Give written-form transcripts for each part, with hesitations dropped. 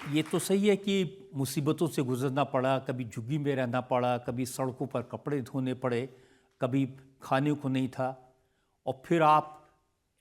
ये तो सही है कि मुसीबतों से गुजरना पड़ा, कभी झुग्गी में रहना पड़ा, कभी सड़कों पर कपड़े धोने पड़े, कभी खाने को नहीं था, और फिर आप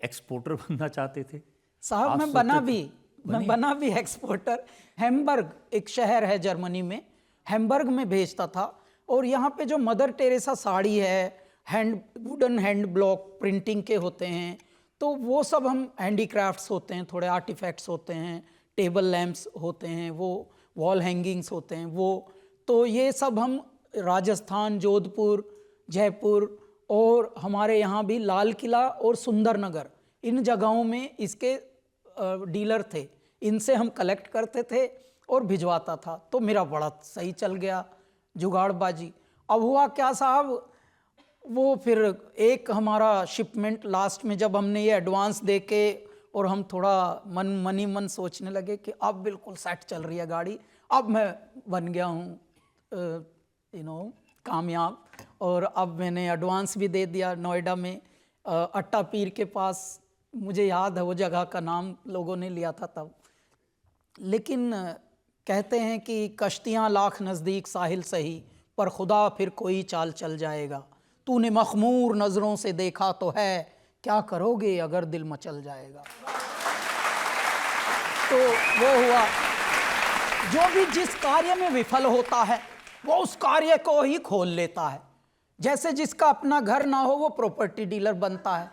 एक्सपोर्टर बनना चाहते थे। साहब आप मैं सोचते थे मैं बना भी एक्सपोर्टर। हैम्बर्ग एक शहर है जर्मनी में, हैम्बर्ग में भेजता था। और यहाँ पे जो मदर टेरेसा साड़ी है, वुडन हैंड ब्लॉक प्रिंटिंग के होते हैं, तो वो सब हम हैंडीक्राफ्ट्स होते हैं, थोड़े आर्टिफैक्ट्स होते हैं, टेबल लैंप्स होते हैं, वो वॉल हैंगिंग्स होते हैं, वो तो ये सब हम राजस्थान, जोधपुर, जयपुर और हमारे यहाँ भी लाल किला और सुंदरनगर, इन जगहों में इसके डीलर थे, इनसे हम कलेक्ट करते थे और भिजवाता था। तो मेरा बड़ा सही चल गया जुगाड़बाजी। अब हुआ क्या साहब, वो फिर एक हमारा शिपमेंट लास्ट में जब हमने ये एडवांस दे के और हम थोड़ा मन सोचने लगे कि अब बिल्कुल सेट चल रही है गाड़ी, अब मैं बन गया हूँ कामयाब। और अब मैंने एडवांस भी दे दिया नोएडा में, अट्टा पीर के पास, मुझे याद है वो जगह का नाम लोगों ने लिया था तब। लेकिन कहते हैं कि कश्तियाँ लाख नज़दीक साहिल सही, पर खुदा फिर कोई चाल चल जाएगा। तूने मखमूर नज़रों से देखा तो है, क्या करोगे अगर दिल मचल जाएगा। तो वो हुआ, जो भी जिस कार्य में विफल होता है वो उस कार्य को ही खोल लेता है। जैसे जिसका अपना घर ना हो वो प्रॉपर्टी डीलर बनता है,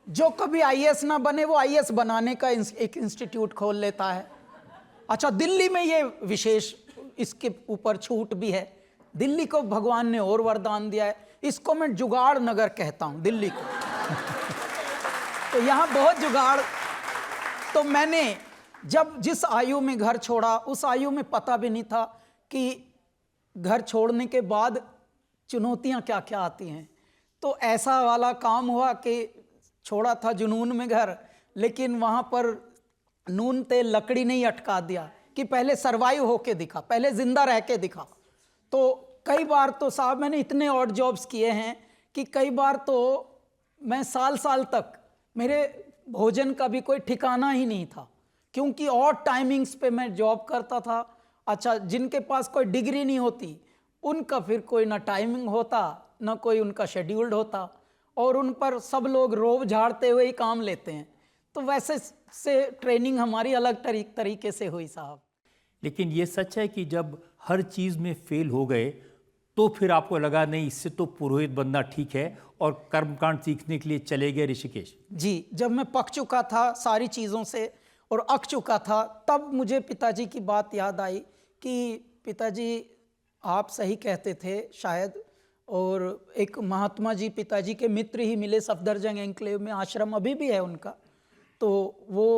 जो कभी आईएएस ना बने वो आईएएस बनाने का एक इंस्टीट्यूट खोल लेता है। अच्छा, दिल्ली में ये विशेष इसके ऊपर छूट भी है, दिल्ली को भगवान ने और वरदान दिया है, इसको मैं जुगाड़ नगर कहता हूं दिल्ली को। तो यहाँ बहुत जुगाड़। तो मैंने जब जिस आयु में घर छोड़ा, उस आयु में पता भी नहीं था कि घर छोड़ने के बाद चुनौतियाँ क्या क्या आती हैं। तो ऐसा वाला काम हुआ कि छोड़ा था जुनून में घर, लेकिन वहाँ पर नून तेल लकड़ी नहीं अटका दिया कि पहले सरवाइव होके दिखा, पहले जिंदा रह के दिखा। तो कई बार तो साहब मैंने इतने ऑड जॉब्स किए हैं कि कई बार तो मैं साल साल तक मेरे भोजन का भी कोई ठिकाना ही नहीं था, क्योंकि ऑड टाइमिंग्स पे मैं जॉब करता था। अच्छा, जिनके पास कोई डिग्री नहीं होती उनका फिर कोई ना टाइमिंग होता ना कोई उनका शेड्यूल्ड होता, और उन पर सब लोग रोब झाड़ते हुए ही काम लेते हैं। तो वैसे से ट्रेनिंग हमारी अलग तरीके से हुई साहब। लेकिन ये सच है कि जब हर चीज़ में फेल हो गए तो फिर आपको लगा नहीं, इससे तो पुरोहित बनना ठीक है, और कर्मकांड सीखने के लिए चले गए ऋषिकेश। जी, जब मैं पक चुका था सारी चीज़ों से और अक चुका था, तब मुझे पिताजी की बात याद आई कि पिताजी आप सही कहते थे शायद। और एक महात्मा जी पिताजी के मित्र ही मिले सफदरजंग एन्क्लेव में, आश्रम अभी भी है उनका। तो वो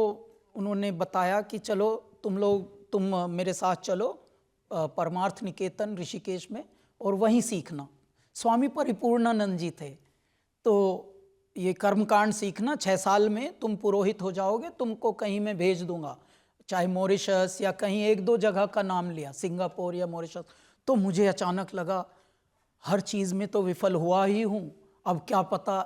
उन्होंने बताया कि चलो तुम मेरे साथ चलो परमार्थ निकेतन ऋषिकेश में और वहीं सीखना। स्वामी परिपूर्णानंद जी थे। तो ये कर्मकांड सीखना, 6 साल में तुम पुरोहित हो जाओगे, तुमको कहीं मैं भेज दूंगा, चाहे मॉरिशस या कहीं, 1-2 जगह का नाम लिया, सिंगापुर या मॉरिशस। तो मुझे अचानक लगा हर चीज़ में तो विफल हुआ ही हूँ, अब क्या पता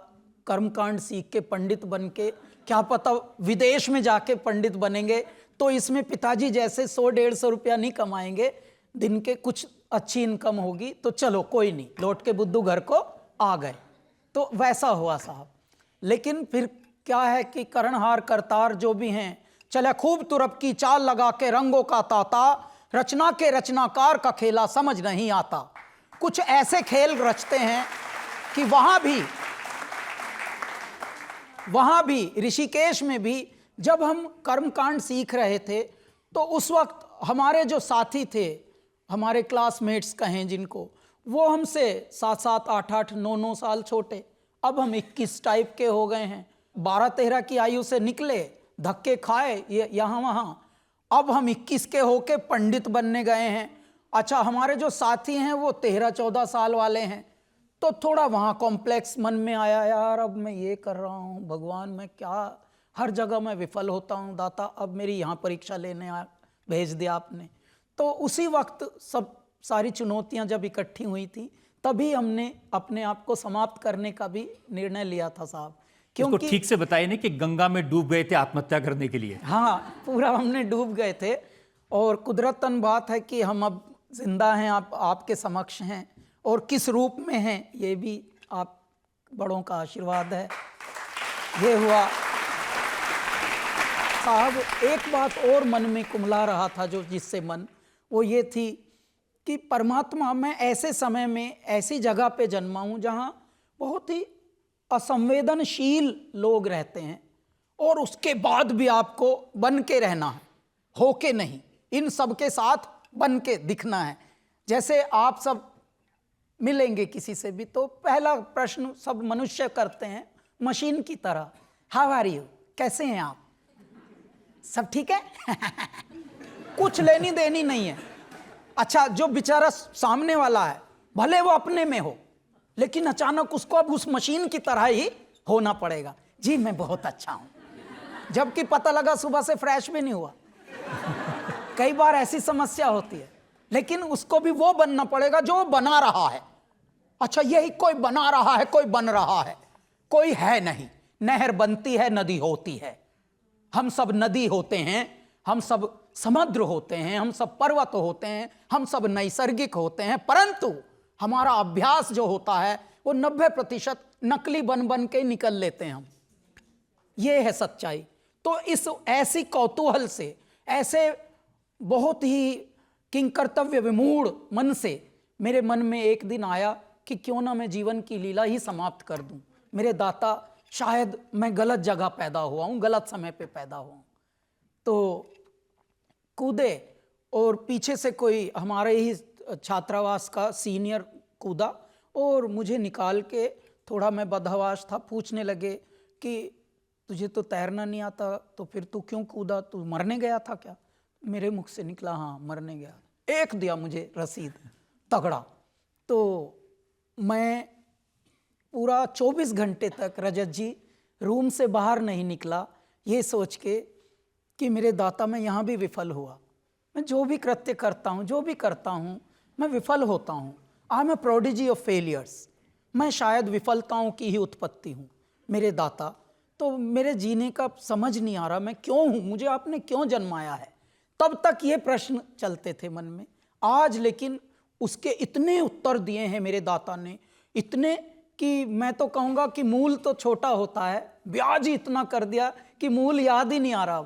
कर्मकांड सीख के पंडित बन के, क्या पता विदेश में जाके पंडित बनेंगे, तो इसमें पिताजी जैसे 100-150 रुपया नहीं कमाएंगे दिन के, कुछ अच्छी इनकम होगी। तो चलो कोई नहीं, लौट के बुद्धू घर को आ गए। तो वैसा हुआ साहब। लेकिन फिर क्या है कि करणहार करतार जो भी हैं, चले खूब तुरप की चाल लगा के रंगों का ताता, रचना के रचनाकार का खेला समझ नहीं आता। कुछ ऐसे खेल रचते हैं कि वहां भी ऋषिकेश में भी जब हम कर्मकांड सीख रहे थे, तो उस वक्त हमारे जो साथी थे, हमारे क्लासमेट्स कहें जिनको, वो हमसे 7-7, 8-8, 9-9 साल छोटे। अब हम 21 टाइप के हो गए हैं, 12-13 की आयु से निकले, धक्के खाए यहाँ वहाँ, अब हम 21 के होके पंडित बनने गए हैं। अच्छा, हमारे जो साथी हैं वो 13-14 साल वाले हैं। तो थोड़ा वहाँ कॉम्प्लेक्स मन में आया, यार अब मैं ये कर रहा हूँ, भगवान मैं क्या, हर जगह मैं विफल होता हूँ दाता, अब मेरी यहाँ परीक्षा लेने भेज दिया आपने। तो उसी वक्त सब सारी चुनौतियाँ जब इकट्ठी हुई थी, तभी हमने अपने आप को समाप्त करने का भी निर्णय लिया था साहब, इसको ठीक से बताइए ना कि गंगा में डूब गए थे आत्महत्या करने के लिए। हाँ, पूरा हमने डूब गए थे और कुदरतन बात है कि हम अब जिंदा हैं, आपके समक्ष हैं और किस रूप में हैं ये भी आप बड़ों का आशीर्वाद है। ये हुआ साहब। एक बात और मन में कुमला रहा था जो जिससे मन, वो ये थी कि परमात्मा, मैं ऐसे समय में ऐसी जगह पे जन्मा हूँ जहाँ बहुत ही असंवेदनशील लोग रहते हैं और उसके बाद भी आपको बन के रहना है, हो के नहीं, इन सब के साथ बन के दिखना है। जैसे आप सब मिलेंगे किसी से भी तो पहला प्रश्न सब मनुष्य करते हैं मशीन की तरह, हाउ आर यू, कैसे हैं आप, सब ठीक है? कुछ लेनी देनी नहीं है। अच्छा, जो बेचारा सामने वाला है भले वो अपने में हो, लेकिन अचानक उसको अब उस मशीन की तरह ही होना पड़ेगा। जी मैं बहुत अच्छा हूं, जबकि पता लगा सुबह से फ्रेश भी नहीं हुआ। कई बार ऐसी समस्या होती है, लेकिन उसको भी वो बनना पड़ेगा जो बना रहा है। अच्छा, यही कोई बना रहा है, कोई बन रहा है, कोई है नहीं। नहर बनती है, नदी होती है, हम सब नदी होते हैं, हम सब समुद्र होते हैं, हम सब पर्वत होते हैं, हम सब नैसर्गिक होते हैं, परंतु हमारा अभ्यास जो होता है वो 90% नकली बन बन के निकल लेते हैं हम। ये है सच्चाई। तो इस ऐसी कौतूहल से, ऐसे बहुत ही किंकर्तव्य विमूढ़ मन से मेरे मन में एक दिन आया कि क्यों ना मैं जीवन की लीला ही समाप्त कर दूं। मेरे दाता, शायद मैं गलत जगह पैदा हुआ हूं, गलत समय पे पैदा हुआ हूं। तो कूदे और पीछे से कोई हमारे ही छात्रावास का सीनियर कूदा और मुझे निकाल के, थोड़ा मैं बदहवास था, पूछने लगे कि तुझे तो तैरना नहीं आता, तो फिर तू क्यों कूदा, तू मरने गया था क्या? मेरे मुख से निकला हाँ मरने गया। एक दिया मुझे रसीद तगड़ा। तो मैं पूरा 24 घंटे तक रजत जी रूम से बाहर नहीं निकला, ये सोच के कि मेरे दाता मैं यहाँ भी विफल हुआ। मैं जो भी कृत्य करता हूँ, जो भी करता हूँ, मैं विफल होता हूँ। I am a prodigy of failures. मैं शायद विफलताओं की ही उत्पत्ति हूँ मेरे दाता। तो मेरे जीने का समझ नहीं आ रहा, मैं क्यों हूँ, मुझे आपने क्यों जन्माया है। तब तक ये प्रश्न चलते थे मन में। आज लेकिन उसके इतने उत्तर दिए हैं मेरे दाता ने, इतने कि मैं तो कहूँगा कि मूल तो छोटा होता है, ब्याज ही इतना कर दिया कि मूल याद ही नहीं आ रहा।